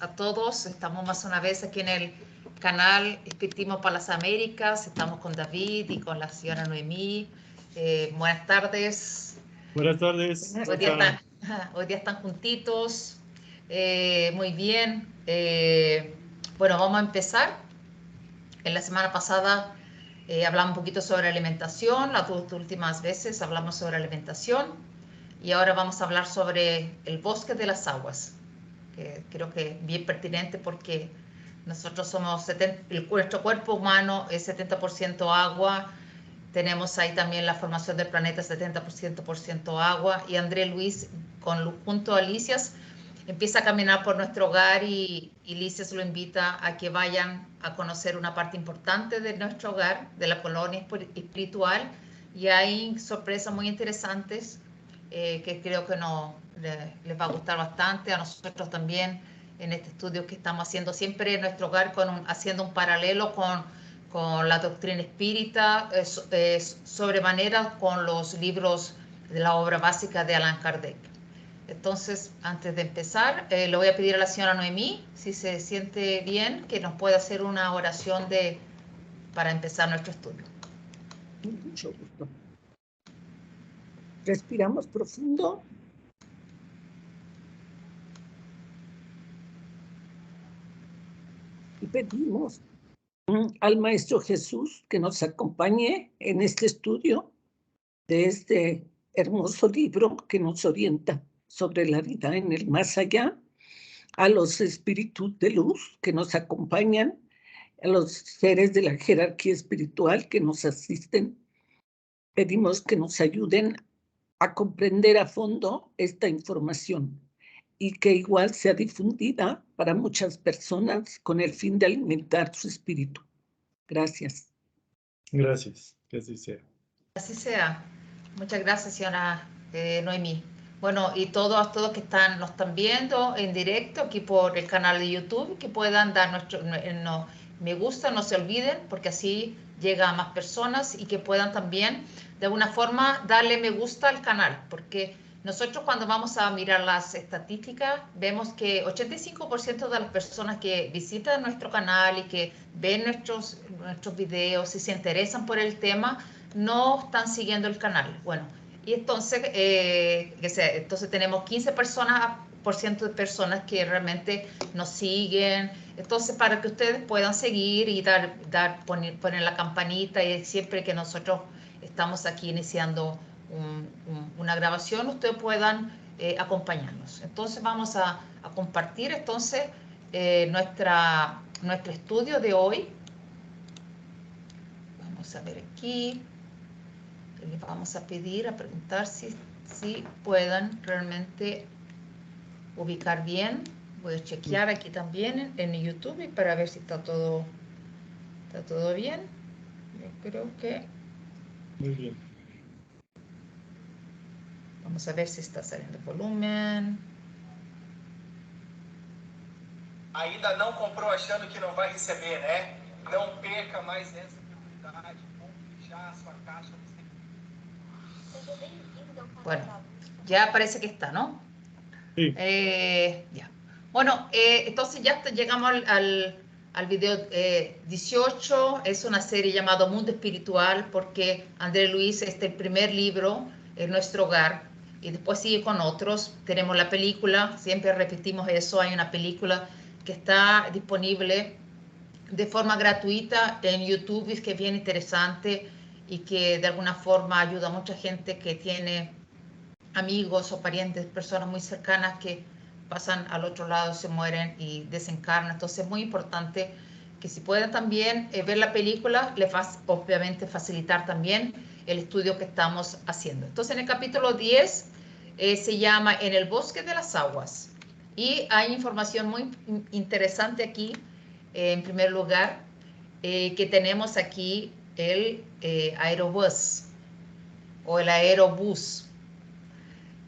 a todos. Estamos más una vez aquí en el canal Espiritismo para las Américas. Estamos con David y con la señora Noemí. Buenas tardes. Buenas tardes. Hoy día están juntitos. Muy bien. Bueno, vamos a empezar. En la semana pasada hablamos un poquito sobre alimentación. Las dos últimas veces hablamos sobre alimentación. Y ahora vamos a hablar sobre el bosque de las aguas, que creo que es bien pertinente porque nosotros somos nuestro cuerpo humano es 70% agua. Tenemos ahí también la formación del planeta 70% agua. Y André Luis, junto a Licias, empieza a caminar por nuestro hogar y Licias lo invita a que vayan a conocer una parte importante de nuestro hogar, de la colonia espiritual. Y hay sorpresas muy interesantes que creo que les va a gustar bastante. A nosotros también en este estudio que estamos haciendo siempre en nuestro hogar, haciendo un paralelo con la doctrina espírita, sobremanera con los libros de la obra básica de Allan Kardec. Entonces, antes de empezar, le voy a pedir a la señora Noemí, si se siente bien, que nos pueda hacer una oración para empezar nuestro estudio. Con mucho gusto. Respiramos profundo. Y pedimos al Maestro Jesús que nos acompañe en este estudio de este hermoso libro que nos orienta sobre la vida en el más allá, a los espíritus de luz que nos acompañan, a los seres de la jerarquía espiritual que nos asisten. Pedimos que nos ayuden a comprender a fondo esta información y que igual sea difundida para muchas personas con el fin de alimentar su espíritu. Gracias. Gracias, que así sea. Así sea. Muchas gracias, señora Noemí. Bueno, y todos que nos están viendo en directo aquí por el canal de YouTube, que puedan dar me gusta, no se olviden, porque así llega a más personas, y que puedan también de alguna forma darle me gusta al canal, porque nosotros cuando vamos a mirar las estadísticas vemos que 85% de las personas que visitan nuestro canal y que ven nuestros videos y se interesan por el tema no están siguiendo el canal. Bueno, y entonces, entonces tenemos 15% de personas que realmente nos siguen. Entonces, para que ustedes puedan seguir y poner la campanita, y siempre que nosotros estamos aquí iniciando una grabación, ustedes puedan acompañarnos. Entonces, vamos a compartir entonces nuestro estudio de hoy. Vamos a ver aquí. Les vamos a pedir, a preguntar si puedan realmente ubicar bien. Voy a chequear aquí también en YouTube para ver si está todo bien. Yo creo que... Muy bien. Vamos a ver si está saliendo volumen. Ainda não comprou achando que não vai receber, né? Não perca mais essa oportunidade. Compre já a sua caixa. Bueno, ya parece que está, ¿no? Sí. Ya. Bueno, entonces ya llegamos al video 18. Es una serie llamada Mundo Espiritual, porque André Luis es el primer libro en nuestro hogar, y después sigue con otros. Tenemos la película, siempre repetimos eso, hay una película que está disponible de forma gratuita en YouTube, que es bien interesante y que de alguna forma ayuda a mucha gente que tiene amigos o parientes, personas muy cercanas que pasan al otro lado, se mueren y desencarnan. Entonces es muy importante que si pueden también ver la película, les va obviamente facilitar también el estudio que estamos haciendo. Entonces en el capítulo 10 se llama En el bosque de las aguas, y hay información muy interesante aquí. En primer lugar, que tenemos aquí el aerobús o el aerobús.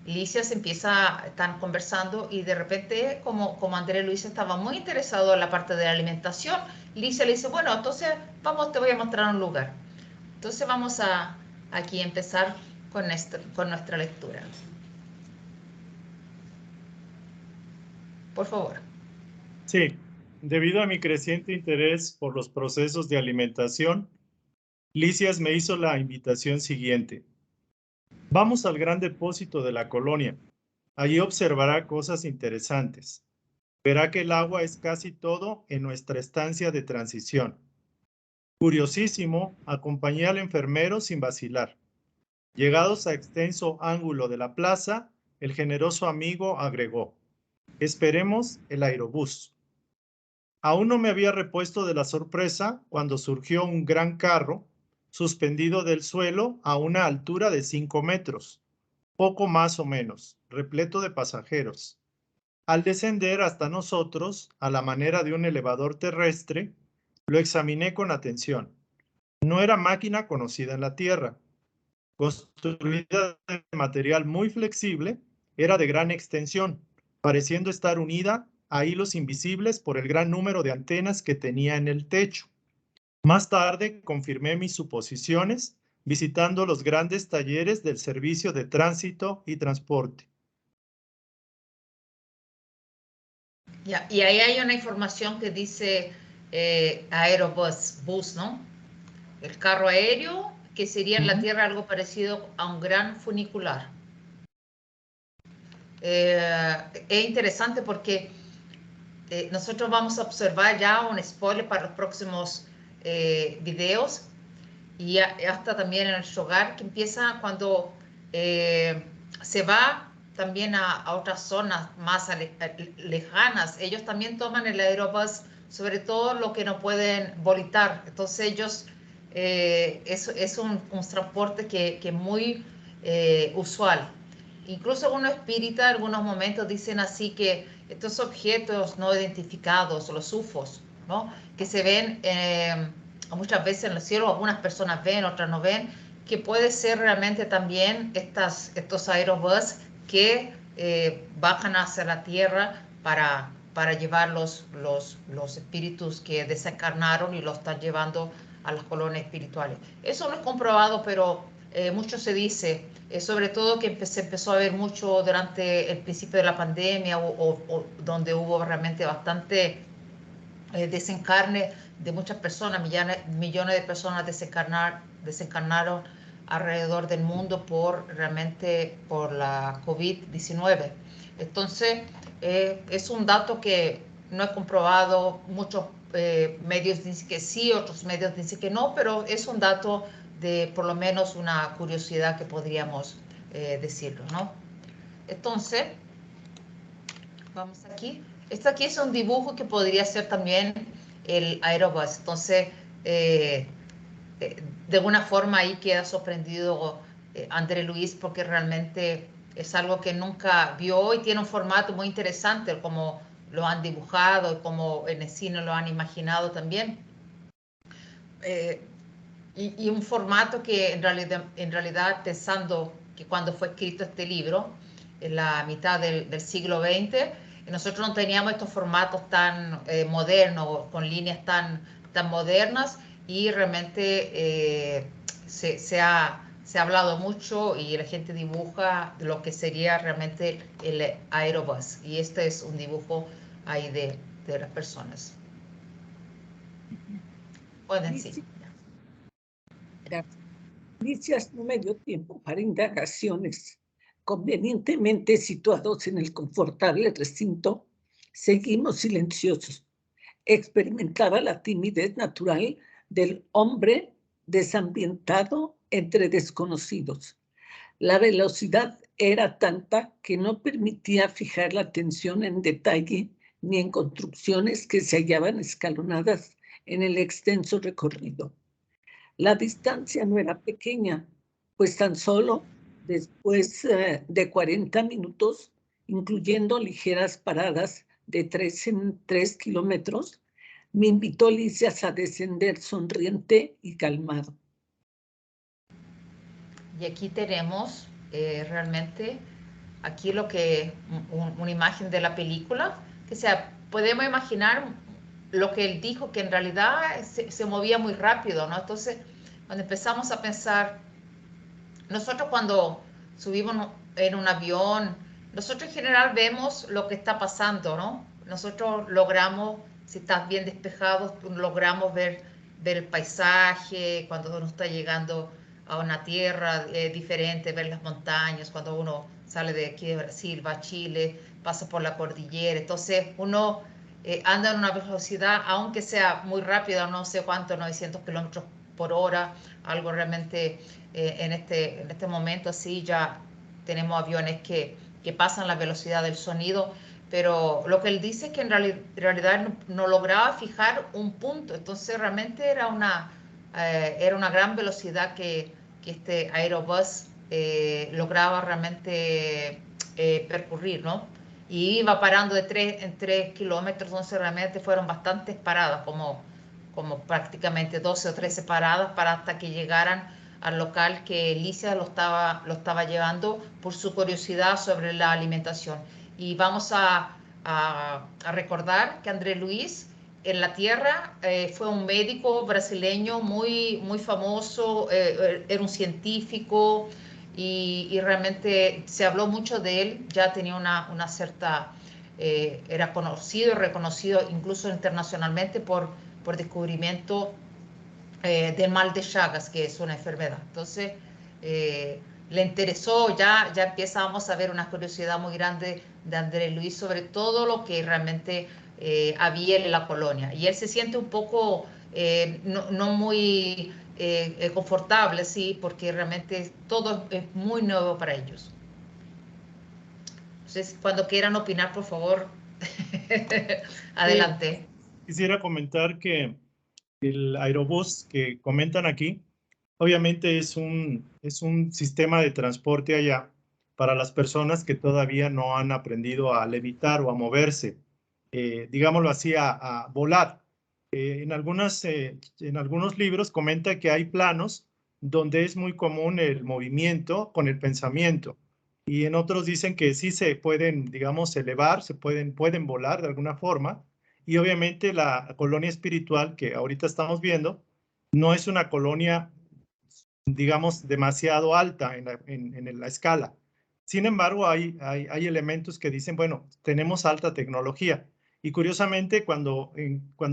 Licia están conversando, y de repente, como André Luis estaba muy interesado en la parte de la alimentación, Licia le dice, bueno, entonces te voy a mostrar un lugar. Entonces vamos a aquí empezar con nuestra lectura. Por favor. Sí, debido a mi creciente interés por los procesos de alimentación, Licias me hizo la invitación siguiente. Vamos al gran depósito de la colonia. Allí observará cosas interesantes. Verá que el agua es casi todo en nuestra estancia de transición. Curiosísimo, acompañé al enfermero sin vacilar. Llegados a extenso ángulo de la plaza, el generoso amigo agregó, esperemos el aerobús. Aún no me había repuesto de la sorpresa cuando surgió un gran carro suspendido del suelo a una altura de 5 metros, poco más o menos, repleto de pasajeros. Al descender hasta nosotros, a la manera de un elevador terrestre, lo examiné con atención. No era máquina conocida en la Tierra. Construida de material muy flexible, era de gran extensión, pareciendo estar unida a hilos invisibles por el gran número de antenas que tenía en el techo. Más tarde confirmé mis suposiciones visitando los grandes talleres del Servicio de Tránsito y Transporte. Ya, y ahí hay una información que dice aerobús, ¿no? El carro aéreo, que sería en la Tierra algo parecido a un gran funicular. Es interesante porque nosotros vamos a observar ya un spoiler para los próximos videos y hasta también en el hogar, que empieza cuando se va también a otras zonas más lejanas. Ellos también toman el aerobús, sobre todo lo que no pueden volitar. Entonces ellos, es un transporte que es muy usual. Incluso algunos espíritas en algunos momentos dicen así que estos objetos no identificados, los UFOs, ¿no? Que se ven muchas veces en el cielo, algunas personas ven, otras no ven, que puede ser realmente también estos aerobús que bajan hacia la tierra para llevar los espíritus que desencarnaron y los están llevando a las colonias espirituales. Eso no es comprobado, pero mucho se dice, sobre todo que se empezó a ver mucho durante el principio de la pandemia o donde hubo realmente bastante desencarne de muchas personas, millones de personas desencarnaron alrededor del mundo realmente por la COVID-19. Entonces, es un dato que no he comprobado, muchos medios dicen que sí, otros medios dicen que no, pero es un dato de por lo menos una curiosidad que podríamos decirlo, ¿no? Entonces, vamos aquí. Esto aquí es un dibujo que podría ser también el aerobús. Entonces, de alguna forma ahí queda sorprendido André Luis porque realmente es algo que nunca vio y tiene un formato muy interesante, como lo han dibujado y como en el cine lo han imaginado también. Y un formato que en realidad, pensando que cuando fue escrito este libro, en la mitad del siglo XX, nosotros no teníamos estos formatos tan modernos, con líneas tan modernas, y realmente se ha hablado mucho y la gente dibuja lo que sería realmente el aerobús. Y este es un dibujo ahí de las personas. Pueden, sí. Licias no me dio tiempo para indagaciones. Convenientemente situados en el confortable recinto, seguimos silenciosos. Experimentaba la timidez natural del hombre desambientado entre desconocidos. La velocidad era tanta que no permitía fijar la atención en detalle ni en construcciones que se hallaban escalonadas en el extenso recorrido. La distancia no era pequeña, pues tan solo después de 40 minutos, incluyendo ligeras paradas de 3 en 3 kilómetros, me invitó Licias a descender sonriente y calmado. Y aquí tenemos realmente aquí lo que una imagen de la película, que sea, podemos imaginar lo que él dijo, que en realidad se movía muy rápido, ¿no? Entonces, cuando empezamos a pensar, nosotros cuando subimos en un avión, nosotros en general vemos lo que está pasando, ¿no? nosotros logramos, si estás bien despejado, logramos ver el paisaje, cuando uno está llegando a una tierra diferente, ver las montañas, cuando uno sale de aquí de Brasil, va a Chile, pasa por la cordillera, entonces uno anda en una velocidad, aunque sea muy rápida, no sé cuánto, 900 kilómetros por hora, algo realmente en este momento así ya tenemos aviones que pasan la velocidad del sonido, pero lo que él dice es que en realidad no lograba fijar un punto, entonces realmente era una gran velocidad que este Aerobús lograba realmente percurrir, ¿no? Y iba parando en 3 kilómetros, entonces realmente fueron bastantes paradas, como prácticamente 12 o 13 paradas para hasta que llegaran al local que Licia lo estaba llevando por su curiosidad sobre la alimentación. Y vamos a recordar que André Luis en la tierra fue un médico brasileño muy famoso, era un científico y realmente se habló mucho de él, ya tenía una cierta, era conocido y reconocido incluso internacionalmente por descubrimiento del mal de Chagas, que es una enfermedad. Entonces, le interesó, ya empezábamos a ver una curiosidad muy grande de André Luis sobre todo lo que realmente había en la colonia. Y él se siente un poco no muy confortable, sí, porque realmente todo es muy nuevo para ellos. Entonces, cuando quieran opinar, por favor, adelante. Quisiera comentar que el aerobús que comentan aquí, obviamente es un sistema de transporte allá para las personas que todavía no han aprendido a levitar o a moverse, digámoslo así, a volar. En algunos libros comenta que hay planos donde es muy común el movimiento con el pensamiento. Y en otros dicen que sí se pueden, digamos, elevar, pueden volar de alguna forma. Y obviamente la colonia espiritual que ahorita estamos viendo no es una colonia, digamos, demasiado alta en la escala. Sin embargo, hay elementos que dicen, bueno, tenemos alta tecnología. Y curiosamente, cuando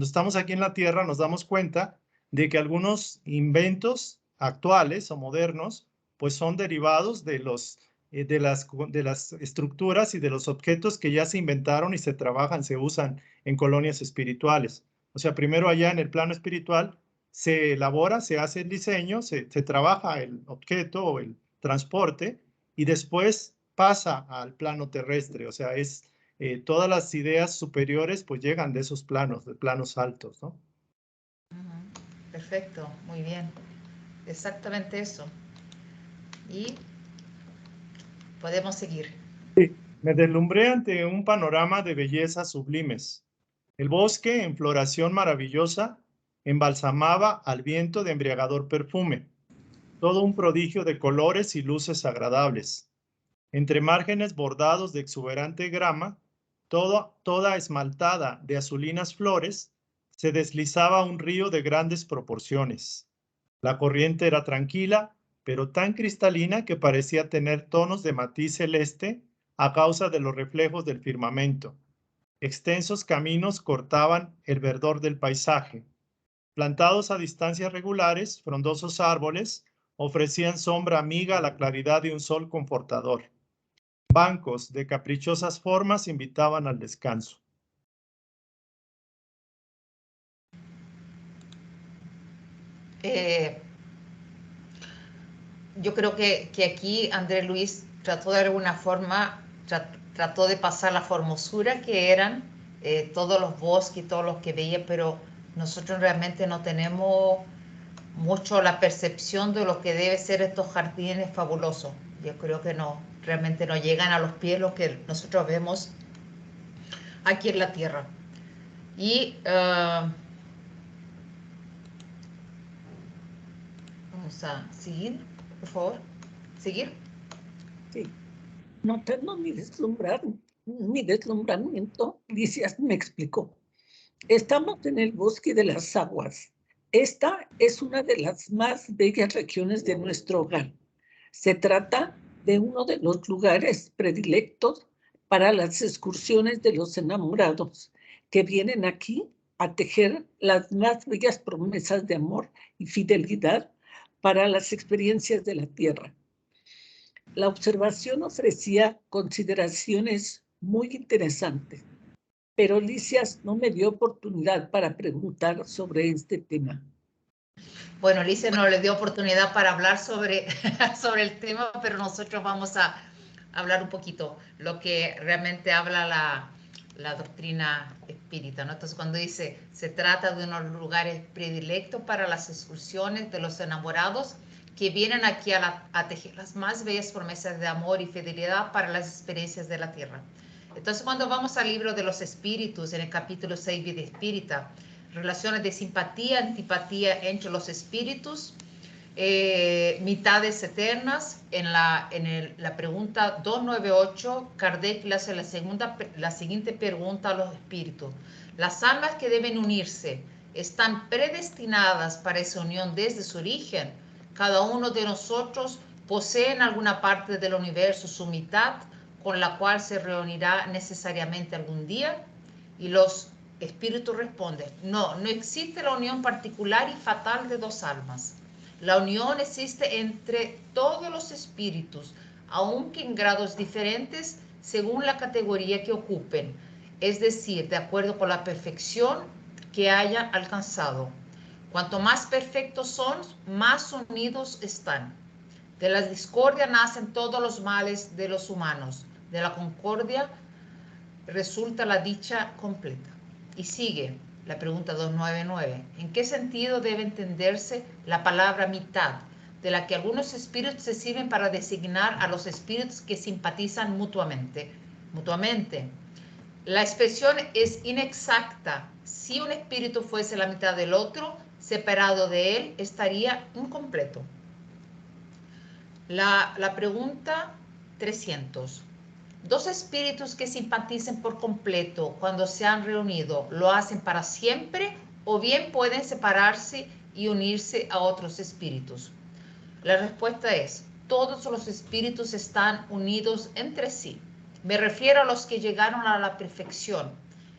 estamos aquí en la Tierra, nos damos cuenta de que algunos inventos actuales o modernos, pues son derivados de las estructuras y de los objetos que ya se inventaron y se trabajan, se usan en colonias espirituales. O sea, primero allá en el plano espiritual se elabora, se hace el diseño, se trabaja el objeto o el transporte y después pasa al plano terrestre. O sea, todas las ideas superiores pues llegan de esos planos, de planos altos, ¿no? Perfecto, muy bien. Exactamente eso. Y podemos seguir. Sí, me deslumbré ante un panorama de bellezas sublimes. El bosque, en floración maravillosa, embalsamaba al viento de embriagador perfume, todo un prodigio de colores y luces agradables. Entre márgenes bordados de exuberante grama, toda esmaltada de azulinas flores, se deslizaba un río de grandes proporciones. La corriente era tranquila, pero tan cristalina que parecía tener tonos de matiz celeste a causa de los reflejos del firmamento. Extensos caminos cortaban el verdor del paisaje. Plantados a distancias regulares, frondosos árboles ofrecían sombra amiga a la claridad de un sol confortador. Bancos de caprichosas formas invitaban al descanso. Yo creo que aquí André Luis trató de alguna forma, trató de pasar la formosura que eran todos los bosques y todos los que veía, pero nosotros realmente no tenemos mucho la percepción de lo que debe ser estos jardines fabulosos. Yo creo que no, realmente no llegan a los pies lo que nosotros vemos aquí en la tierra. Y vamos a seguir, por favor. ¿Seguir? Sí. Notando mi deslumbramiento, Licia me explicó. Estamos en el bosque de las aguas. Esta es una de las más bellas regiones de nuestro hogar. Se trata de uno de los lugares predilectos para las excursiones de los enamorados que vienen aquí a tejer las más bellas promesas de amor y fidelidad para las experiencias de la tierra. La observación ofrecía consideraciones muy interesantes, pero Lisias no me dio oportunidad para preguntar sobre este tema. Bueno, Alicia no le dio oportunidad para hablar sobre, sobre el tema, pero nosotros vamos a hablar un poquito lo que realmente habla la doctrina espírita, ¿no? Entonces, cuando dice, se trata de unos lugares predilectos para las excursiones de los enamorados que vienen aquí a tejer las más bellas promesas de amor y fidelidad para las experiencias de la tierra. Entonces, cuando vamos al libro de los espíritus, en el capítulo 6, Vida Espírita, relaciones de simpatía, antipatía entre los espíritus, mitades eternas, en la pregunta 298, Kardec le hace la siguiente pregunta a los espíritus. Las almas que deben unirse, ¿están predestinadas para esa unión desde su origen? Cada uno de nosotros posee en alguna parte del universo su mitad, con la cual se reunirá necesariamente algún día. Y los espíritus responden, no existe la unión particular y fatal de dos almas. La unión existe entre todos los espíritus, aunque en grados diferentes según la categoría que ocupen, es decir, de acuerdo con la perfección que hayan alcanzado. Cuanto más perfectos son, más unidos están. De la discordia nacen todos los males de los humanos. De la concordia resulta la dicha completa. Y sigue la pregunta 299. ¿En qué sentido debe entenderse la palabra mitad, de la que algunos espíritus se sirven para designar a los espíritus que simpatizan mutuamente? La expresión es inexacta. Si un espíritu fuese la mitad del otro, separado de él, estaría incompleto. La pregunta 300. Dos espíritus que simpaticen por completo cuando se han reunido, ¿lo hacen para siempre o bien pueden separarse y unirse a otros espíritus? La respuesta es, todos los espíritus están unidos entre sí. Me refiero a los que llegaron a la perfección.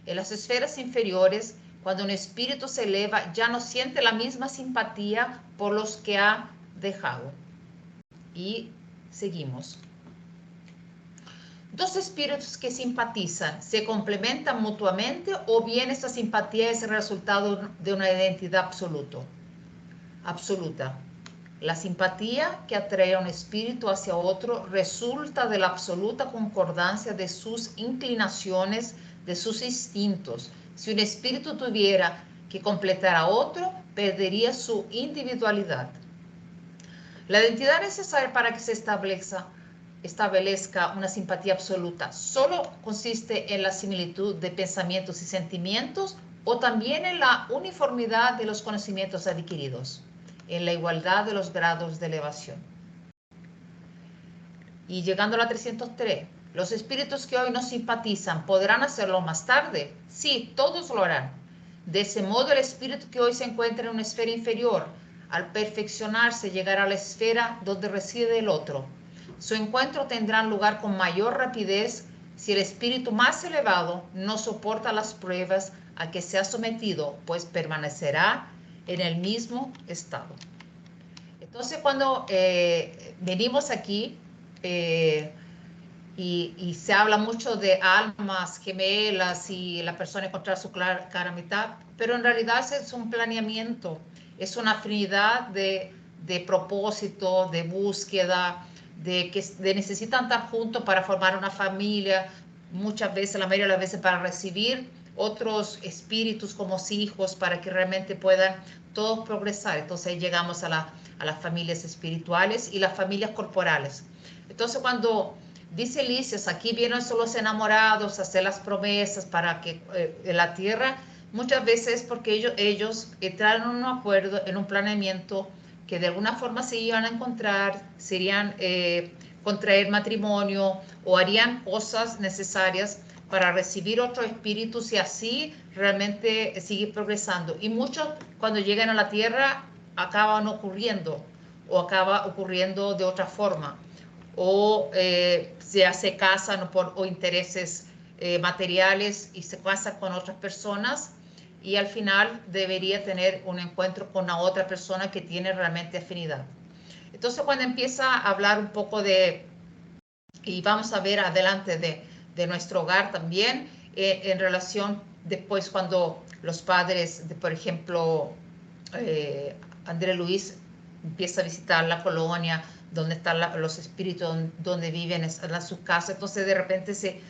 En las esferas inferiores, cuando un espíritu se eleva, ya no siente la misma simpatía por los que ha dejado. Y seguimos. Dos espíritus que simpatizan, ¿se complementan mutuamente o bien esta simpatía es el resultado de una identidad absoluta? La simpatía que atrae a un espíritu hacia otro resulta de la absoluta concordancia de sus inclinaciones, de sus instintos. Si un espíritu tuviera que completar a otro, perdería su individualidad. La identidad necesaria para que se establezca una simpatía absoluta solo consiste en la similitud de pensamientos y sentimientos o también en la uniformidad de los conocimientos adquiridos, en la igualdad de los grados de elevación. Y llegando a la 303, ¿los espíritus que hoy no simpatizan podrán hacerlo más tarde? Sí, todos lo harán. De ese modo, el espíritu que hoy se encuentra en una esfera inferior, al perfeccionarse, llegará a la esfera donde reside el otro. Su encuentro tendrá lugar con mayor rapidez si el espíritu más elevado no soporta las pruebas a que se ha sometido, pues permanecerá en el mismo estado. Entonces, cuando venimos aquí y se habla mucho de almas gemelas y la persona encontrar su cara mitad, pero en realidad es un planeamiento, es una afinidad de propósito, de búsqueda, de necesitan estar juntos para formar una familia, muchas veces, la mayoría de las veces para recibir otros espíritus como hijos, para que realmente puedan todos progresar. Entonces ahí llegamos a las familias espirituales y las familias corporales. Entonces cuando dice Lisias, aquí vienen solo los enamorados a hacer las promesas para que en la tierra, muchas veces porque ellos entraron en un acuerdo, en un planeamiento que de alguna forma se iban a encontrar, serían contraer matrimonio o harían cosas necesarias para recibir otros espíritus y así realmente seguir progresando. Y muchos cuando llegan a la tierra acaban ocurriendo o acaba ocurriendo de otra forma. o ya se casan o intereses materiales y se casan con otras personas, y al final debería tener un encuentro con la otra persona que tiene realmente afinidad. Entonces, cuando empieza a hablar un poco y vamos a ver adelante de nuestro hogar también, en relación después cuando los padres, por ejemplo, André Luis empieza a visitar la colonia donde están los espíritus, donde viven en sus casas, entonces de repente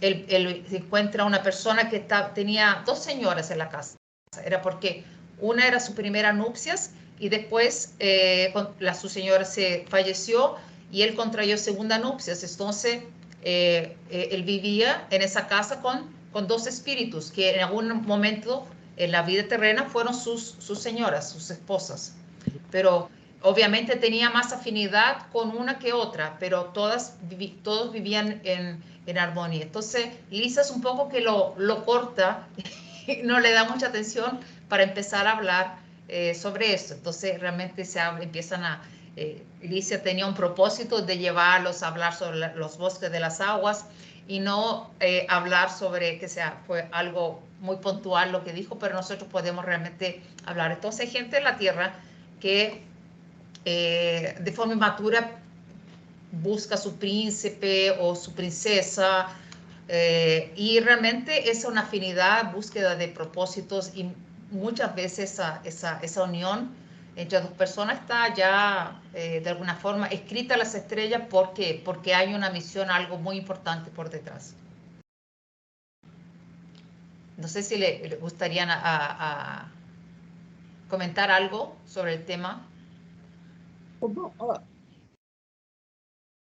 él encuentra una persona que tenía dos señoras en la casa. Era porque una era su primera nupcias y después su señora se falleció y él contrayó segunda nupcias. Entonces él vivía en esa casa con dos espíritus que en algún momento en la vida terrena fueron sus señoras, sus esposas. Pero obviamente tenía más afinidad con una que otra, pero todos vivían en armonía. Entonces, Lisa es un poco que lo corta, no le da mucha atención para empezar a hablar sobre esto. Entonces, realmente Lisa tenía un propósito de llevarlos a hablar sobre los bosques de las aguas y no hablar sobre fue algo muy puntual lo que dijo, pero nosotros podemos realmente hablar. Entonces, hay gente en la tierra que de forma inmatura busca su príncipe o su princesa, y realmente es una afinidad, búsqueda de propósitos, y muchas veces esa unión entre dos personas está ya de alguna forma escrita a las estrellas. ¿Por qué? Porque hay una misión, algo muy importante por detrás. No sé si le gustaría a comentar algo sobre el tema.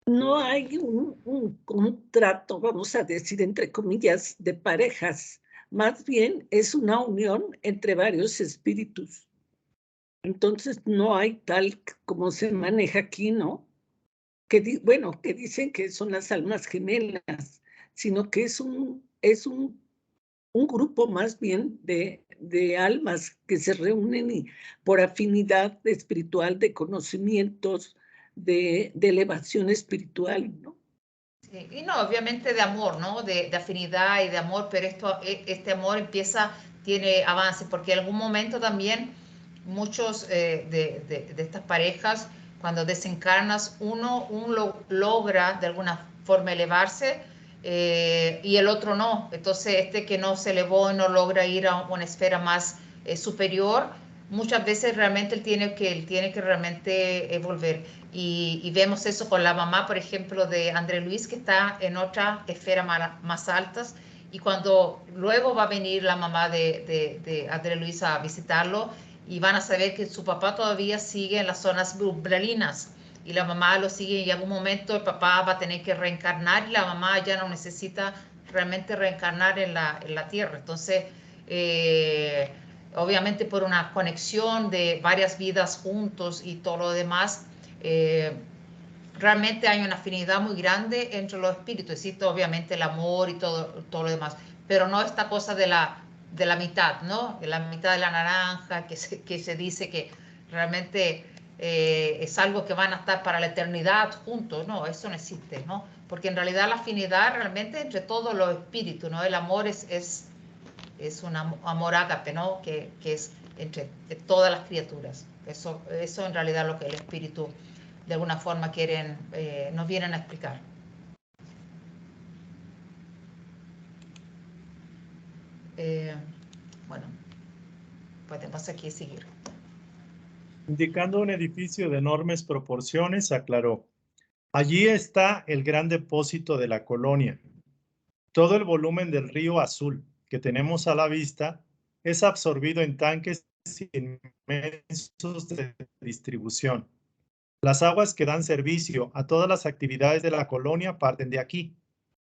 No hay un contrato, vamos a decir, entre comillas, de parejas. Más bien es una unión entre varios espíritus. Entonces no hay tal como se maneja aquí, ¿no? Que dicen que son las almas gemelas, sino que es un grupo más bien de almas que se reúnen y por afinidad espiritual, de conocimientos, de elevación espiritual, ¿no? Sí, y no, obviamente de amor, ¿no? De afinidad y de amor, pero este amor tiene avance, porque en algún momento también muchos de estas parejas, cuando desencarnas, uno logra de alguna forma elevarse, y el otro no. Entonces, este que no se elevó y no logra ir a una esfera más superior, muchas veces realmente él tiene que realmente volver. Y vemos eso con la mamá, por ejemplo, de André Luis, que está en otra esfera más altas, y cuando luego va a venir la mamá de André Luis a visitarlo, y van a saber que su papá todavía sigue en las zonas umbralinas, y la mamá lo sigue, y en algún momento el papá va a tener que reencarnar, y la mamá ya no necesita realmente reencarnar en la tierra. Entonces, obviamente por una conexión de varias vidas juntos y todo lo demás, realmente hay una afinidad muy grande entre los espíritus. Existe obviamente el amor y todo lo demás, pero no esta cosa de la mitad, ¿no? De la mitad de la naranja, que se dice que realmente es algo que van a estar para la eternidad juntos. No, eso no existe, ¿no? Porque en realidad la afinidad realmente entre todos los espíritus, ¿no? El amor es un amor ágape, ¿no? Que es entre todas las criaturas. Eso en realidad es lo que el espíritu de alguna forma nos vienen a explicar. Bueno, podemos aquí seguir. Indicando un edificio de enormes proporciones, aclaró: allí está el gran depósito de la colonia. Todo el volumen del río Azul que tenemos a la vista es absorbido en tanques inmensos de distribución. Las aguas que dan servicio a todas las actividades de la colonia parten de aquí.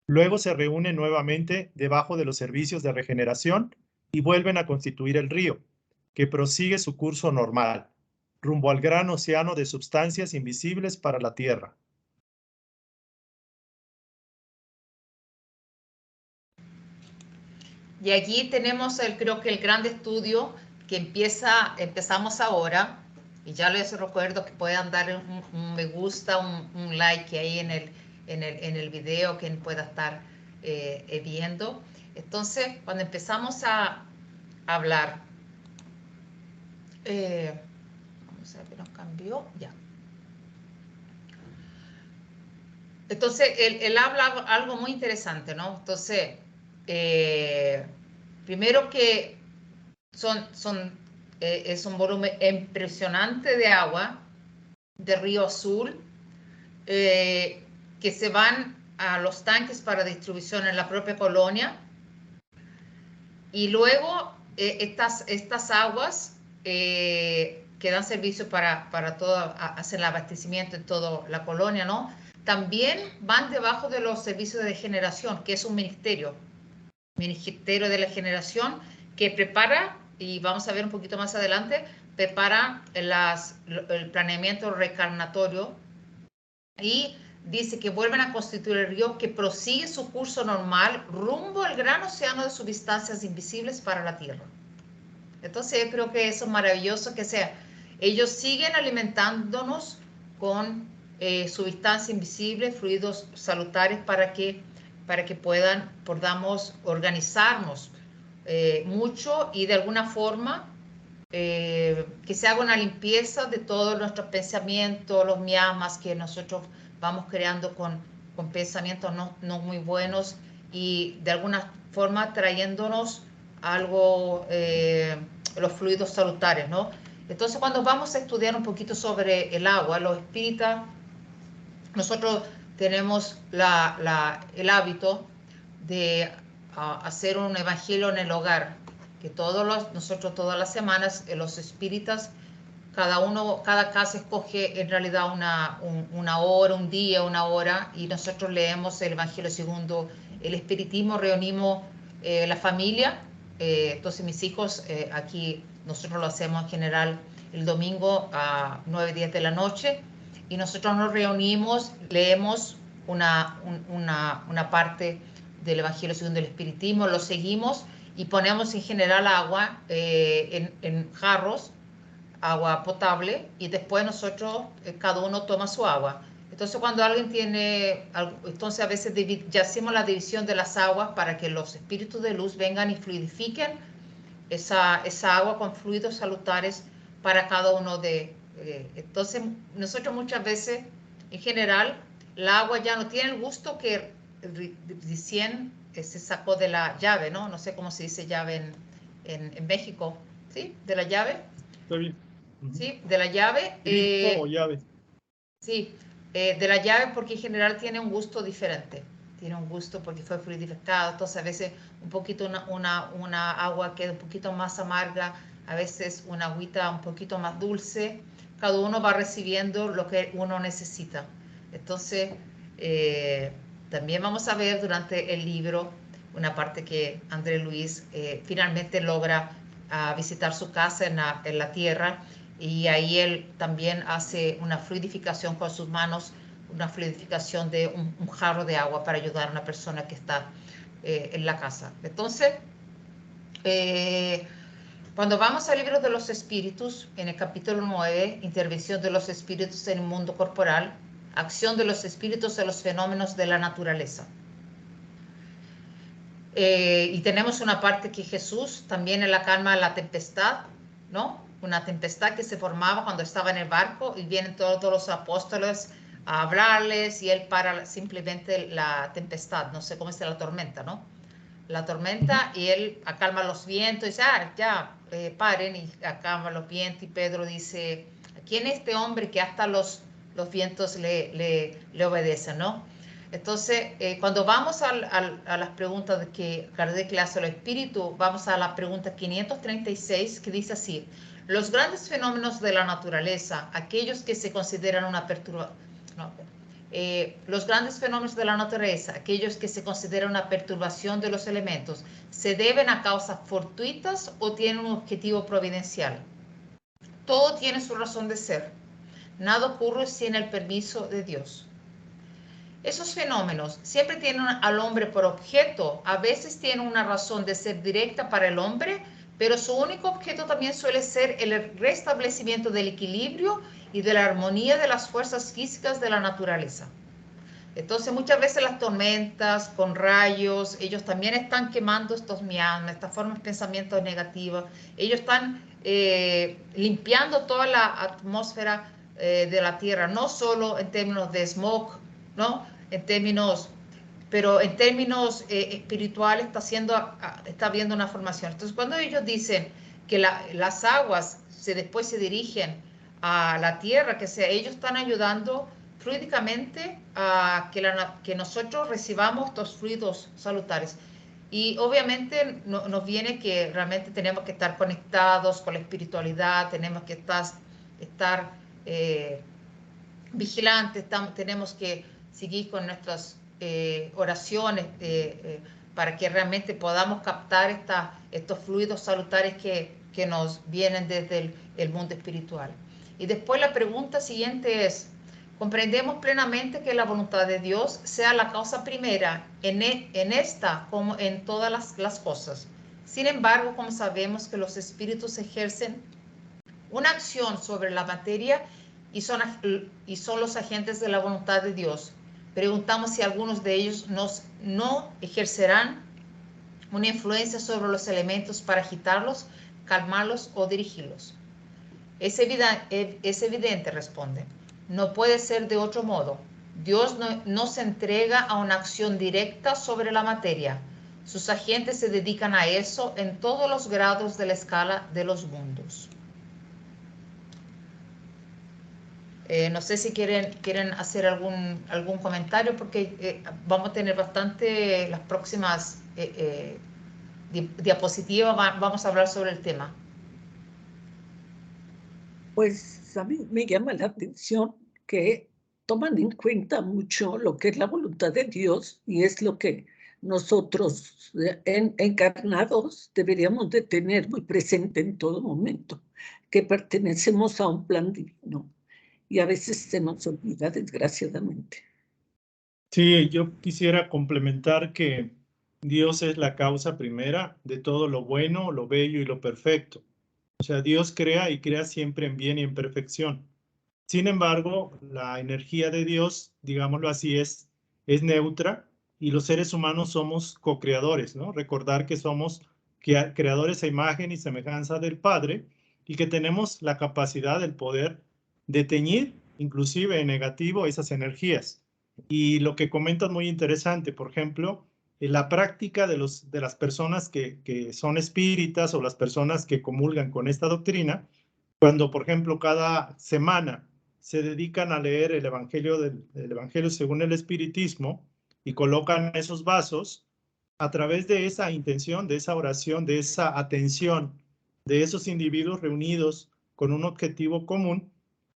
Luego se reúnen nuevamente debajo de los servicios de regeneración y vuelven a constituir el río, que prosigue su curso normal, rumbo al gran océano de sustancias invisibles para la Tierra. Y aquí tenemos creo que el gran estudio que empezamos ahora, Y ya les recuerdo que puedan dar un me gusta, un like ahí en el video, quien pueda estar viendo. Entonces, cuando empezamos a hablar, vamos a ver que nos cambió, ya. Entonces, él habla algo muy interesante, ¿no? Entonces, primero que es un volumen impresionante de agua de Río Azul, que se van a los tanques para distribución en la propia colonia, y luego estas aguas que dan servicio para todo, hacen el abastecimiento en toda la colonia, ¿no? También van debajo de los servicios de generación, que es un ministerio de la generación que prepara, y vamos a ver un poquito más adelante, prepara el planeamiento reencarnatorio, y dice que vuelven a constituir el río que prosigue su curso normal rumbo al gran océano de sustancias invisibles para la Tierra. Entonces yo creo que eso es maravilloso, que sea, ellos siguen alimentándonos con sustancias invisibles, fluidos salutares, para que podamos organizarnos mucho, y de alguna forma que se haga una limpieza de todos nuestros pensamientos, los miasmas que nosotros vamos creando con pensamientos no muy buenos, y de alguna forma trayéndonos algo, los fluidos salutares, ¿no? Entonces, cuando vamos a estudiar un poquito sobre el agua, los espíritas, nosotros tenemos el hábito de hacer un evangelio en el hogar, que nosotros todas las semanas, los espíritas, cada casa escoge en realidad una hora, un día, una hora, y nosotros leemos el evangelio según el espiritismo, reunimos la familia. Entonces mis hijos, aquí nosotros lo hacemos en general el domingo a 9, 10 de la noche, y nosotros nos reunimos, leemos una parte del evangelio según el espiritismo, lo seguimos, y ponemos en general agua en jarros, agua potable, y después nosotros, cada uno toma su agua. Entonces, cuando alguien entonces a veces ya hacemos la división de las aguas para que los espíritus de luz vengan y fluidifiquen esa agua con fluidos salutares para cada uno entonces, nosotros muchas veces, en general, la agua ya no tiene el gusto que recién se sacó de la llave, ¿no? No sé cómo se dice llave en México, ¿sí? De la llave. Está bien. Sí, de la llave. Grifo o llave. Sí, de la llave, porque en general tiene un gusto diferente. Tiene un gusto porque fue fluidificado. Entonces, a veces un poquito una agua queda un poquito más amarga, a veces una agüita un poquito más dulce. Cada uno va recibiendo lo que uno necesita. Entonces, también vamos a ver durante el libro una parte que André Luis finalmente logra visitar su casa en la tierra, y ahí él también hace una fluidificación con sus manos, una fluidificación de un jarro de agua para ayudar a una persona que está en la casa. Entonces, cuando vamos al libro de los espíritus, en el capítulo 9, intervención de los espíritus en el mundo corporal, acción de los espíritus en los fenómenos de la naturaleza. Y tenemos una parte que Jesús también en la calma de la tempestad, ¿no? Una tempestad que se formaba cuando estaba en el barco, y vienen todos los apóstoles a hablarles, y él para simplemente la tempestad, no sé cómo es la tormenta, ¿no? La tormenta, y él acalma los vientos, y dice, paren, y acalma los vientos, y Pedro dice, ¿quién es este hombre que hasta los vientos le obedecen, ¿no? Entonces, cuando vamos a las preguntas que Kardec le hace a los espíritus, vamos a la pregunta 536, que dice así: los grandes fenómenos de la naturaleza, aquellos que se consideran una perturbación, los grandes fenómenos de la naturaleza, aquellos que se consideran una perturbación de los elementos, ¿se deben a causas fortuitas o tienen un objetivo providencial? Todo tiene su razón de ser. Nada ocurre sin el permiso de Dios. Esos fenómenos siempre tienen al hombre por objeto, a veces tienen una razón de ser directa para el hombre, pero su único objeto también suele ser el restablecimiento del equilibrio y de la armonía de las fuerzas físicas de la naturaleza. Entonces muchas veces las tormentas con rayos, ellos también están quemando estos miasmas, estas formas de pensamiento negativas, ellos están limpiando toda la atmósfera de la Tierra, no solo en términos de smog, ¿no? Pero en términos espirituales está habiendo una formación. Entonces cuando ellos dicen que las aguas después se dirigen a la Tierra, ellos están ayudando fluídicamente a que nosotros recibamos estos fluidos salutares. Y obviamente nos viene que realmente tenemos que estar conectados con la espiritualidad, tenemos que estar vigilantes, tenemos que seguir con nuestras oraciones para que realmente podamos captar estos fluidos salutares que nos vienen desde el mundo espiritual. Y después la pregunta siguiente es, ¿comprendemos plenamente que la voluntad de Dios sea la causa primera en esta como en todas las cosas? Sin embargo, como sabemos que los espíritus ejercen una acción sobre la materia y son los agentes de la voluntad de Dios, preguntamos si algunos de ellos no ejercerán una influencia sobre los elementos para agitarlos, calmarlos o dirigirlos. Es evidente, responde. No puede ser de otro modo. Dios no se entrega a una acción directa sobre la materia. Sus agentes se dedican a eso en todos los grados de la escala de los mundos. No sé si quieren hacer algún comentario, porque vamos a tener bastante las próximas diapositivas, vamos a hablar sobre el tema. Pues a mí me llama la atención que toman en cuenta mucho lo que es la voluntad de Dios y es lo que nosotros encarnados deberíamos de tener muy presente en todo momento, que pertenecemos a un plan divino y a veces se nos olvida, desgraciadamente. Sí, yo quisiera complementar que Dios es la causa primera de todo lo bueno, lo bello y lo perfecto. O sea, Dios crea y crea siempre en bien y en perfección. Sin embargo, la energía de Dios, digámoslo así, es neutra y los seres humanos somos co-creadores, ¿no? Recordar que somos creadores a imagen y semejanza del Padre y que tenemos la capacidad, el poder de teñir, inclusive en negativo, esas energías. Y lo que comentas muy interesante, por ejemplo, la práctica de las personas que son espíritas o las personas que comulgan con esta doctrina, cuando, por ejemplo, cada semana se dedican a leer el Evangelio según el Espiritismo y colocan esos vasos, a través de esa intención, de esa oración, de esa atención de esos individuos reunidos con un objetivo común,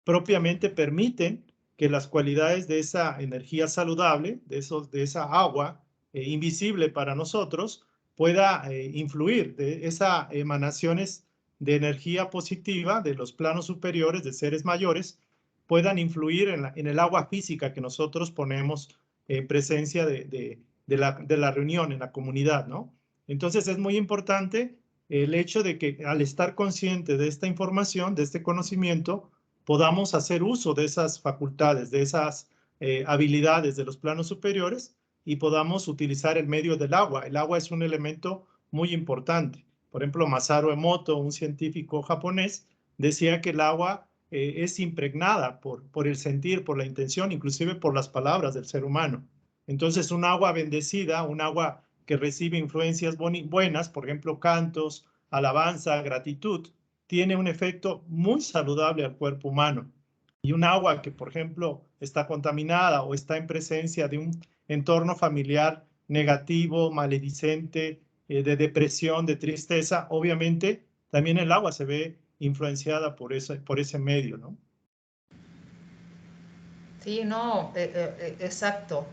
propiamente permiten que las cualidades de esa energía saludable, de esa agua invisible para nosotros, pueda influir de esas emanaciones de energía positiva de los planos superiores, de seres mayores, puedan influir en el agua física que nosotros ponemos en presencia de la reunión, en la comunidad, ¿no? Entonces es muy importante el hecho de que al estar consciente de esta información, de este conocimiento, podamos hacer uso de esas facultades, de esas habilidades de los planos superiores y podamos utilizar el medio del agua. El agua es un elemento muy importante. Por ejemplo, Masaru Emoto, un científico japonés, decía que el agua es impregnada por el sentir, por la intención, inclusive por las palabras del ser humano. Entonces, un agua bendecida, un agua que recibe influencias buenas, por ejemplo, cantos, alabanza, gratitud, tiene un efecto muy saludable al cuerpo humano. Y un agua que, por ejemplo, está contaminada o está en presencia de un entorno familiar negativo, maledicente, de depresión, de tristeza, obviamente también el agua se ve influenciada por ese medio, ¿no? Sí, no, exacto.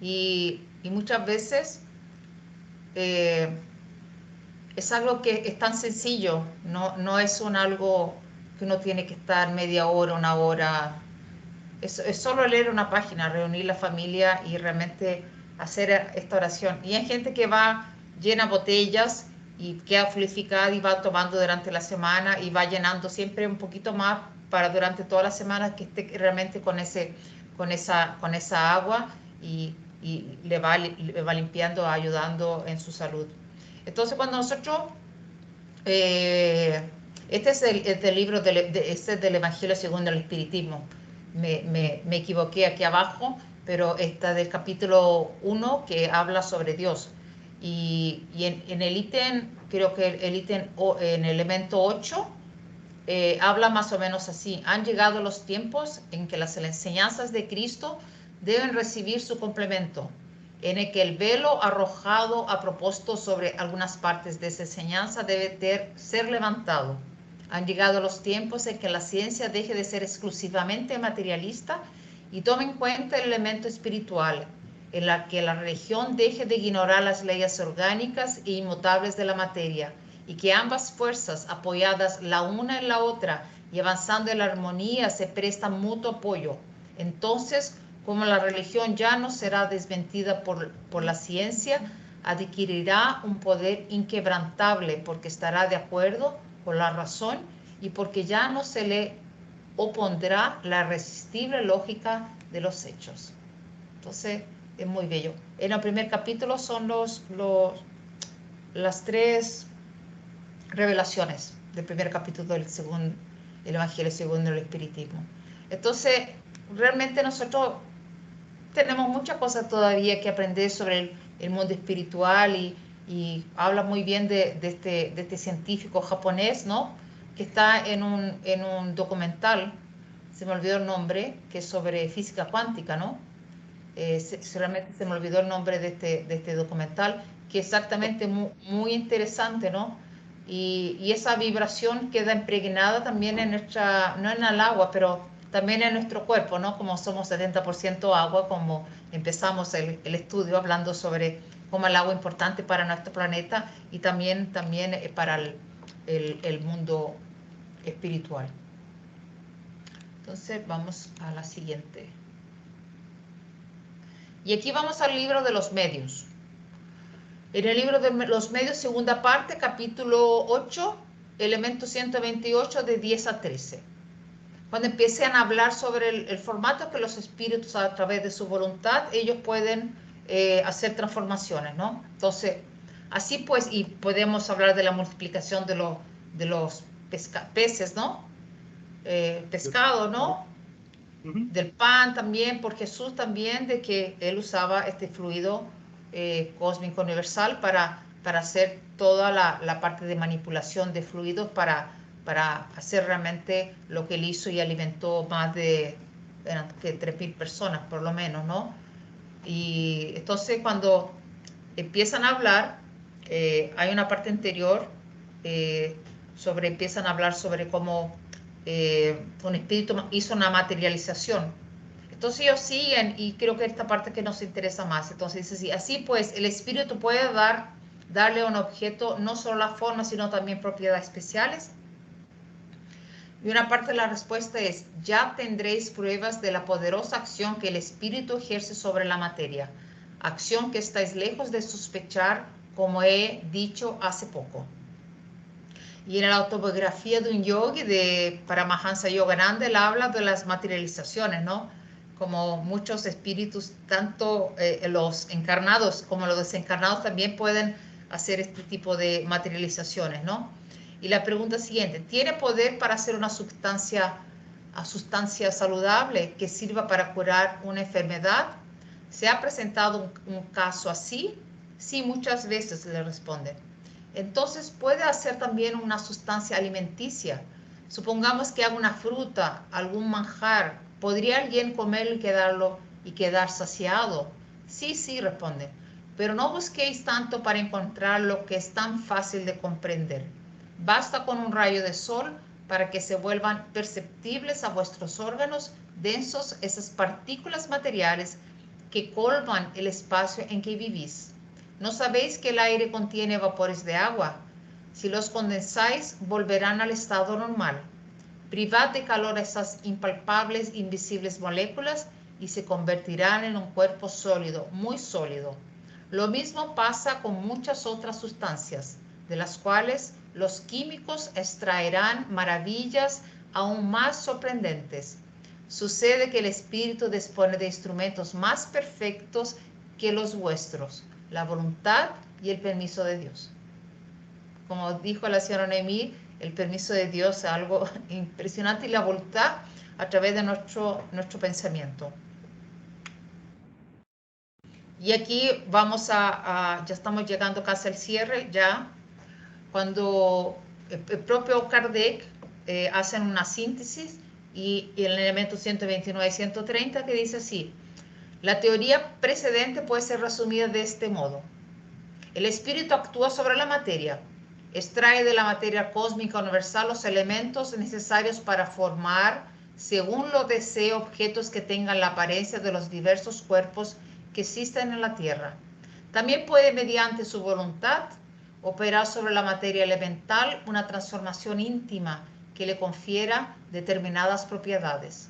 Y muchas veces es algo que es tan sencillo, no es algo que uno tiene que estar media hora, una hora. Es solo leer una página, reunir la familia y realmente hacer esta oración. Y hay gente que va, llena botellas y queda fluidificada y va tomando durante la semana y va llenando siempre un poquito más para durante toda la semana que esté realmente con esa agua y le va limpiando, ayudando en su salud. Entonces, cuando nosotros, este es el libro este es del Evangelio según el Espiritismo. Me equivoqué aquí abajo, pero está del capítulo 1 que habla sobre Dios. Y en el ítem, creo que el ítem, en el elemento 8, habla más o menos así: han llegado los tiempos en que las enseñanzas de Cristo deben recibir su complemento, en el que el velo arrojado a propósito sobre algunas partes de esa enseñanza debe ser levantado. Han llegado los tiempos en que la ciencia deje de ser exclusivamente materialista y tome en cuenta el elemento espiritual, en la que la religión deje de ignorar las leyes orgánicas e inmutables de la materia, y que ambas fuerzas, apoyadas la una en la otra y avanzando en la armonía, se prestan mutuo apoyo. Entonces, como la religión ya no será desmentida por la ciencia, adquirirá un poder inquebrantable porque estará de acuerdo con la razón y porque ya no se le opondrá la irresistible lógica de los hechos. Entonces, es muy bello. En el primer capítulo son las 3 revelaciones del primer capítulo del Evangelio según el Espiritismo. Entonces, realmente nosotros tenemos muchas cosas todavía que aprender sobre el mundo espiritual y habla muy bien de este científico japonés, ¿no? Que está en un documental, se me olvidó el nombre, que es sobre física cuántica, ¿no? Realmente se me olvidó el nombre de este documental, que es exactamente muy interesante, ¿no? Y esa vibración queda impregnada también en nuestra, no en el agua, pero también en nuestro cuerpo, ¿no? Como somos 70% agua, como empezamos el estudio hablando sobre cómo el agua es importante para nuestro planeta y también para el mundo espiritual. Entonces vamos a la siguiente. Y aquí vamos al libro de los medios. En el libro de los medios, segunda parte, capítulo 8, elemento 128, de 10 a 13. Cuando empiezan a hablar sobre el formato que los espíritus, a través de su voluntad, ellos pueden hacer transformaciones, ¿no? Entonces, así pues, y podemos hablar de la multiplicación de los peces, ¿no? Pescado, ¿no? Del pan también, por Jesús también, de que él usaba este fluido cósmico universal para hacer toda la parte de manipulación de fluidos para hacer realmente lo que él hizo y alimentó más de 3.000 personas por lo menos, ¿no? Y entonces cuando empiezan a hablar, hay una parte anterior empiezan a hablar sobre cómo un espíritu hizo una materialización. Entonces ellos siguen, y creo que esta parte que nos interesa más. Entonces dice así pues, el espíritu puede darle a un objeto no solo la forma, sino también propiedades especiales. Y una parte de la respuesta es: ya tendréis pruebas de la poderosa acción que el espíritu ejerce sobre la materia, acción que estáis lejos de sospechar, como he dicho hace poco. Y en la autobiografía de un yogi, de Paramahansa Yogananda, él habla de las materializaciones, ¿no? Como muchos espíritus, tanto los encarnados como los desencarnados, también pueden hacer este tipo de materializaciones, ¿no? Y la pregunta siguiente: ¿tiene poder para hacer una sustancia saludable que sirva para curar una enfermedad? ¿Se ha presentado un caso así? Sí, muchas veces, le responden. Entonces puede hacer también una sustancia alimenticia. Supongamos que haga una fruta, algún manjar. ¿Podría alguien comerlo y quedar saciado? Sí, responde. Pero no busquéis tanto para encontrar lo que es tan fácil de comprender. Basta con un rayo de sol para que se vuelvan perceptibles a vuestros órganos densos esas partículas materiales que colman el espacio en que vivís. ¿No sabéis que el aire contiene vapores de agua? Si los condensáis, volverán al estado normal. Privad de calor a esas impalpables, invisibles moléculas y se convertirán en un cuerpo sólido, muy sólido. Lo mismo pasa con muchas otras sustancias. de las cuales los químicos extraerán maravillas aún más sorprendentes. Sucede que el Espíritu dispone de instrumentos más perfectos que los vuestros, la voluntad y el permiso de Dios. Como dijo la señora Noemí, el permiso de Dios es algo impresionante y la voluntad a través de nuestro pensamiento. Y aquí vamos ya estamos llegando casi al cierre, ya cuando el propio Kardec hacen una síntesis y el elemento 129 y 130 que dice así: la teoría precedente puede ser resumida de este modo. El espíritu actúa sobre la materia, extrae de la materia cósmica universal los elementos necesarios para formar, según lo desee, objetos que tengan la apariencia de los diversos cuerpos que existen en la Tierra. También puede, mediante su voluntad, operar sobre la materia elemental una transformación íntima que le confiera determinadas propiedades.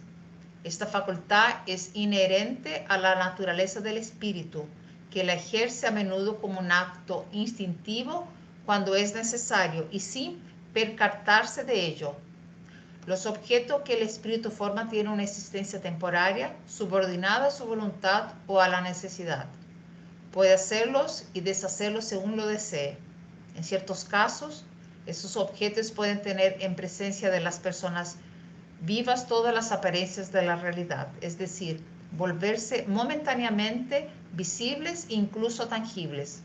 Esta facultad es inherente a la naturaleza del espíritu, que la ejerce a menudo como un acto instintivo cuando es necesario y sin percatarse de ello. Los objetos que el espíritu forma tienen una existencia temporaria, subordinada a su voluntad o a la necesidad. Puede hacerlos y deshacerlos según lo desee. En ciertos casos, esos objetos pueden tener en presencia de las personas vivas todas las apariencias de la realidad, es decir, volverse momentáneamente visibles e incluso tangibles.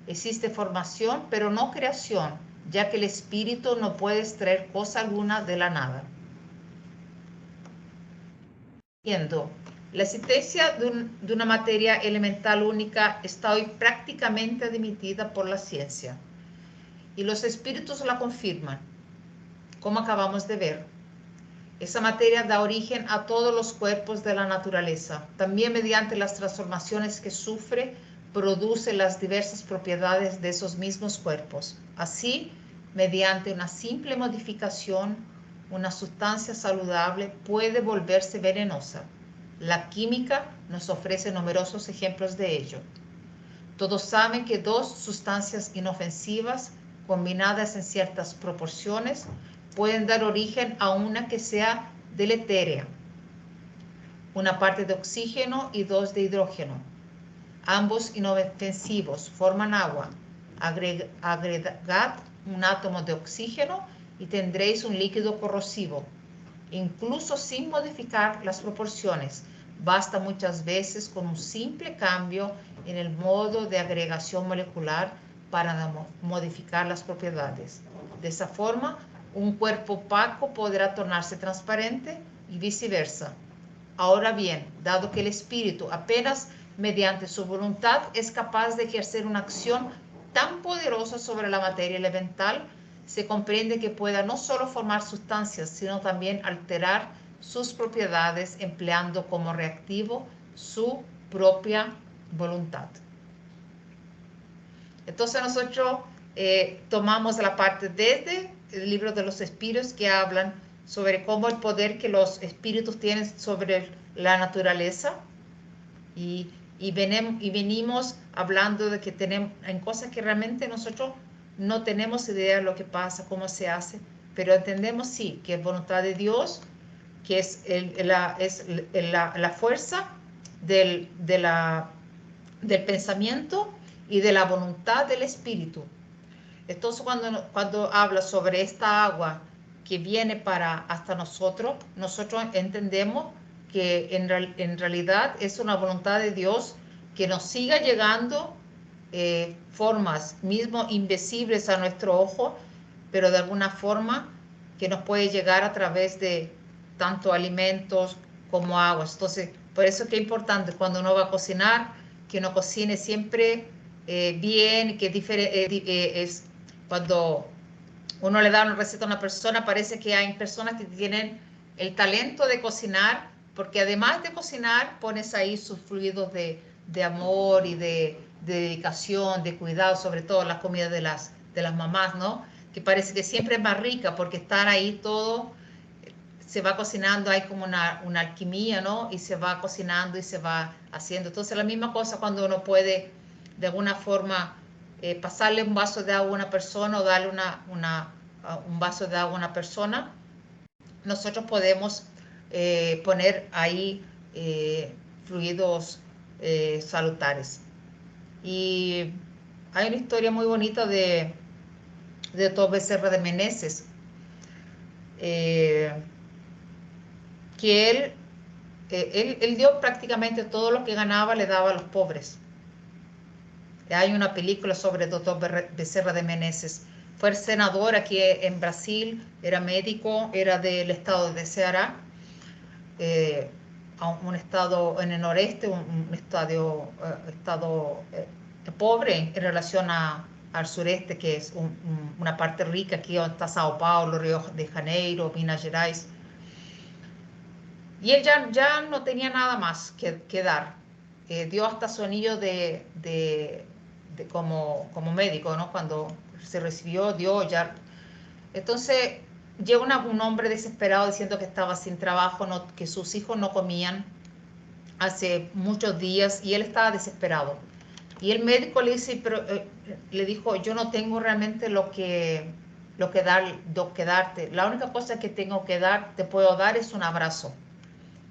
Existe formación, pero no creación, ya que el espíritu no puede extraer cosa alguna de la nada. Viendo, la existencia de una materia elemental única está hoy prácticamente admitida por la ciencia, y los espíritus la confirman, como acabamos de ver. Esa materia da origen a todos los cuerpos de la naturaleza. También mediante las transformaciones que sufre, produce las diversas propiedades de esos mismos cuerpos. Así, mediante una simple modificación, una sustancia saludable puede volverse venenosa. La química nos ofrece numerosos ejemplos de ello. Todos saben que dos sustancias inofensivas, combinadas en ciertas proporciones, pueden dar origen a una que sea deletérea. Una parte de oxígeno y dos de hidrógeno. Ambos inofensivos forman agua. Agregad un átomo de oxígeno y tendréis un líquido corrosivo. Incluso sin modificar las proporciones, basta muchas veces con un simple cambio en el modo de agregación molecular para modificar las propiedades. De esa forma, un cuerpo opaco podrá tornarse transparente y viceversa. Ahora bien, dado que el espíritu apenas mediante su voluntad es capaz de ejercer una acción tan poderosa sobre la materia elemental, se comprende que pueda no solo formar sustancias, sino también alterar sus propiedades empleando como reactivo su propia voluntad. Entonces nosotros tomamos la parte desde el libro de los espíritus que hablan sobre cómo el poder que los espíritus tienen sobre la naturaleza y venimos hablando de que tenemos en cosas que realmente nosotros no tenemos idea de lo que pasa, cómo se hace, pero entendemos sí que es voluntad de Dios, que es la fuerza del pensamiento y de la voluntad del espíritu. Entonces cuando habla sobre esta agua que viene hasta nosotros entendemos que en realidad es una voluntad de Dios que nos siga llegando formas mismo invisibles a nuestro ojo, pero de alguna forma que nos puede llegar a través de tanto alimentos como aguas. Entonces, por eso es que es importante cuando uno va a cocinar, que uno cocine siempre bien, que es cuando uno le da una receta a una persona, parece que hay personas que tienen el talento de cocinar, porque además de cocinar, pones ahí sus fluidos de amor y de dedicación, de cuidado, sobre todo la comida de las mamás, ¿no? Que parece que siempre es más rica, porque están ahí todo, se va cocinando, hay como una alquimia, ¿no? Y se va cocinando y se va haciendo. Entonces la misma cosa cuando uno puede de alguna forma pasarle un vaso de agua a una persona o darle un vaso de agua a una persona, nosotros podemos poner ahí fluidos salutares. Y hay una historia muy bonita de Dr. Becerra de Meneses, que él dio prácticamente todo lo que ganaba, le daba a los pobres. Hay una película sobre Dr. Becerra de Meneses. Fue senador aquí en Brasil, era médico, era del estado de Ceará, un estado en el noreste, un estado pobre en relación al sureste, que es una parte rica, aquí donde está Sao Paulo, Río de Janeiro, Minas Gerais. Y él ya no tenía nada más que dar. Dio hasta su anillo como médico, ¿no? Cuando se recibió, dio ya. Entonces llega un hombre desesperado diciendo que estaba sin trabajo, que sus hijos no comían hace muchos días y él estaba desesperado. Y el médico le dijo, yo no tengo realmente lo que darte. La única cosa que te puedo dar es un abrazo.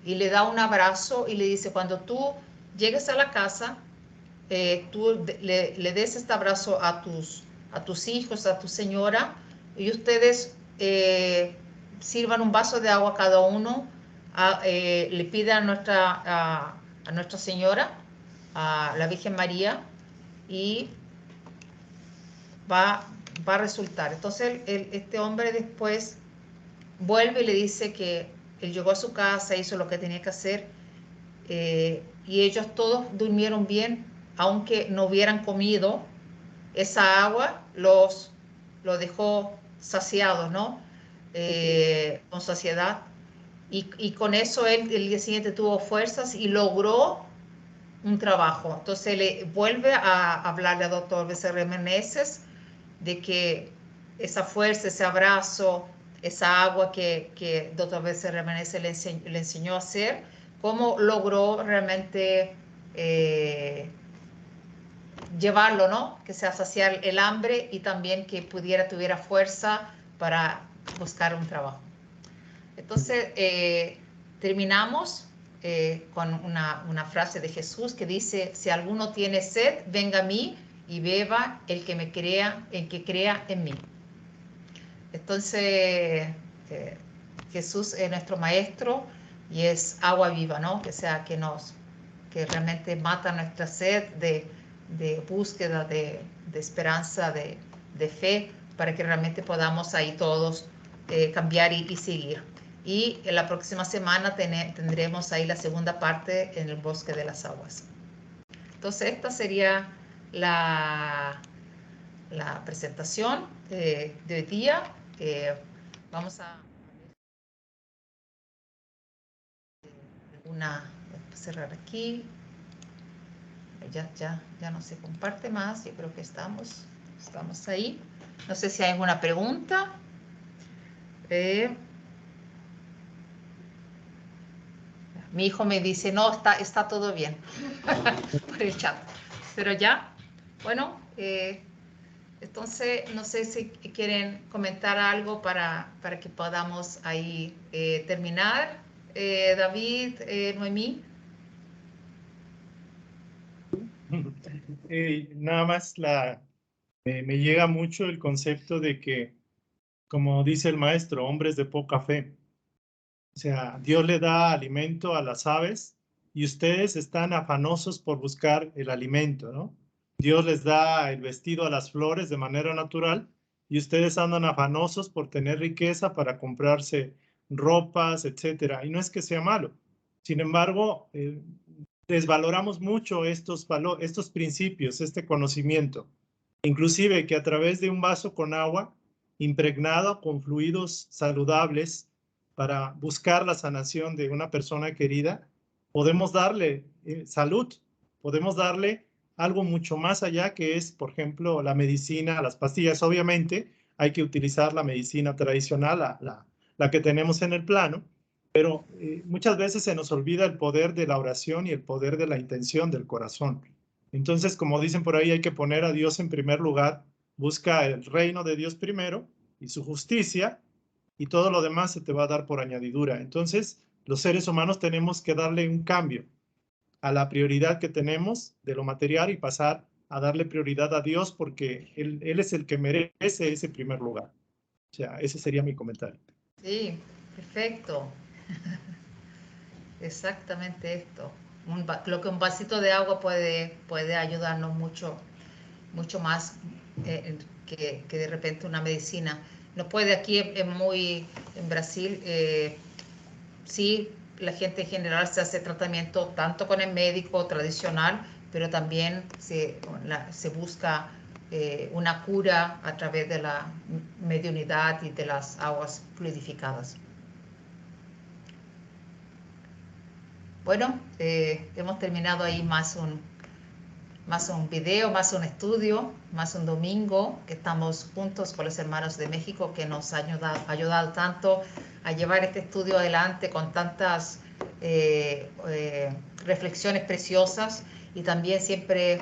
Y le da un abrazo y le dice, cuando tú llegues a la casa, tú le des este abrazo a tus hijos, a tu señora, y ustedes sirvan un vaso de agua cada uno, le pidan a Nuestra Señora, a la Virgen María, y va a resultar. Entonces este hombre después vuelve y le dice que él llegó a su casa, hizo lo que tenía que hacer, y ellos todos durmieron bien, aunque no hubieran comido. Esa agua los dejó saciados, ¿no? Con saciedad. Y con eso él el día siguiente tuvo fuerzas y logró un trabajo. Entonces le vuelve a hablarle a Dr. Becerra Meneses de que esa fuerza, ese abrazo, esa agua que Dr. Becerra Meneses le enseñó a hacer, cómo logró realmente llevarlo, ¿no? Que sea saciar el hambre y también que tuviera fuerza para buscar un trabajo. Entonces, terminamos con una frase de Jesús que dice, si alguno tiene sed, venga a mí y beba el que crea en mí. Entonces, Jesús es nuestro maestro y es agua viva, ¿no? Que realmente mata nuestra sed de búsqueda, de esperanza, de fe, para que realmente podamos ahí todos cambiar y seguir. Y en la próxima semana tendremos ahí la segunda parte en el Bosque de las Aguas. Entonces esta sería la presentación de hoy día. Vamos a cerrar aquí. Ya no se comparte más. Yo creo que estamos ahí. No sé si hay alguna pregunta. Mi hijo me dice, no, está todo bien por el chat. Pero ya, bueno, entonces no sé si quieren comentar algo para que podamos ahí terminar. David, Noemí. Nada más me llega mucho el concepto de que, como dice el maestro, hombres de poca fe. O sea, Dios le da alimento a las aves y ustedes están afanosos por buscar el alimento, ¿no? Dios les da el vestido a las flores de manera natural y ustedes andan afanosos por tener riqueza para comprarse ropas, etcétera. Y no es que sea malo. Sin embargo, desvaloramos mucho estos principios, este conocimiento. Inclusive que a través de un vaso con agua impregnado con fluidos saludables para buscar la sanación de una persona querida, podemos darle salud, podemos darle algo mucho más allá que es, por ejemplo, la medicina, las pastillas. Obviamente hay que utilizar la medicina tradicional, la que tenemos en el plano, pero muchas veces se nos olvida el poder de la oración y el poder de la intención del corazón. Entonces, como dicen por ahí, hay que poner a Dios en primer lugar. Busca el reino de Dios primero y su justicia, y todo lo demás se te va a dar por añadidura. Entonces, los seres humanos tenemos que darle un cambio a la prioridad que tenemos de lo material y pasar a darle prioridad a Dios, porque Él es el que merece ese primer lugar. O sea, ese sería mi comentario. Sí, perfecto. Exactamente esto. Lo que un vasito de agua puede ayudarnos mucho, mucho más que de repente una medicina. No puede, aquí en Brasil, sí, la gente en general se hace tratamiento tanto con el médico tradicional, pero también se busca una cura a través de la mediunidad y de las aguas fluidificadas. Bueno, hemos terminado ahí más un video, más un estudio, más un domingo que estamos juntos con los hermanos de México, que nos han ayudado tanto a llevar este estudio adelante con tantas reflexiones preciosas, y también siempre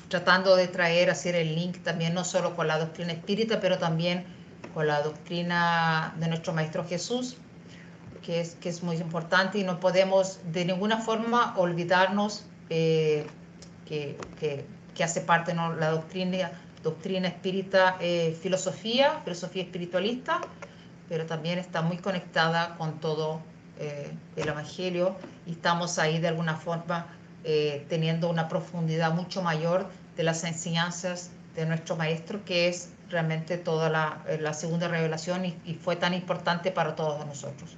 tratando de traer, hacer el link también no solo con la doctrina espírita, pero también con la doctrina de nuestro Maestro Jesús, que es muy importante, y no podemos de ninguna forma olvidarnos que hace parte, ¿no?, la doctrina espírita, filosofía espiritualista, pero también está muy conectada con todo el Evangelio, y estamos ahí de alguna forma teniendo una profundidad mucho mayor de las enseñanzas de nuestro Maestro, que es realmente toda la segunda revelación, y fue tan importante para todos nosotros.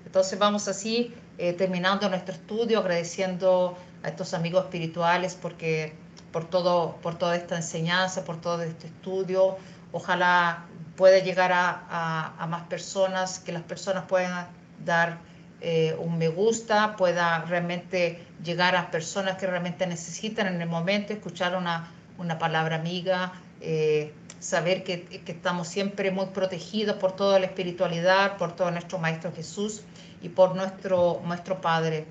Entonces vamos así terminando nuestro estudio, agradeciendo a estos amigos espirituales por toda esta enseñanza, por todo este estudio. Ojalá pueda llegar a más personas, que las personas puedan dar un me gusta, pueda realmente llegar a personas que realmente necesitan en el momento, escuchar una palabra amiga, saber que estamos siempre muy protegidos por toda la espiritualidad, por todo nuestro Maestro Jesús y por nuestro Padre,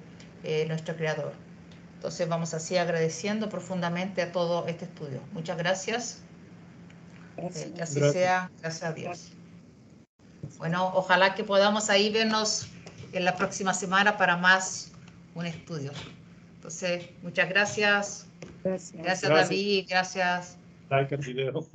nuestro Creador. Entonces vamos así agradeciendo profundamente a todo este estudio. Muchas gracias. Que así sea, gracias a Dios. Bueno, ojalá que podamos ahí vernos en la próxima semana para más un estudio. Entonces, muchas gracias. Gracias, David. Gracias. Like al video.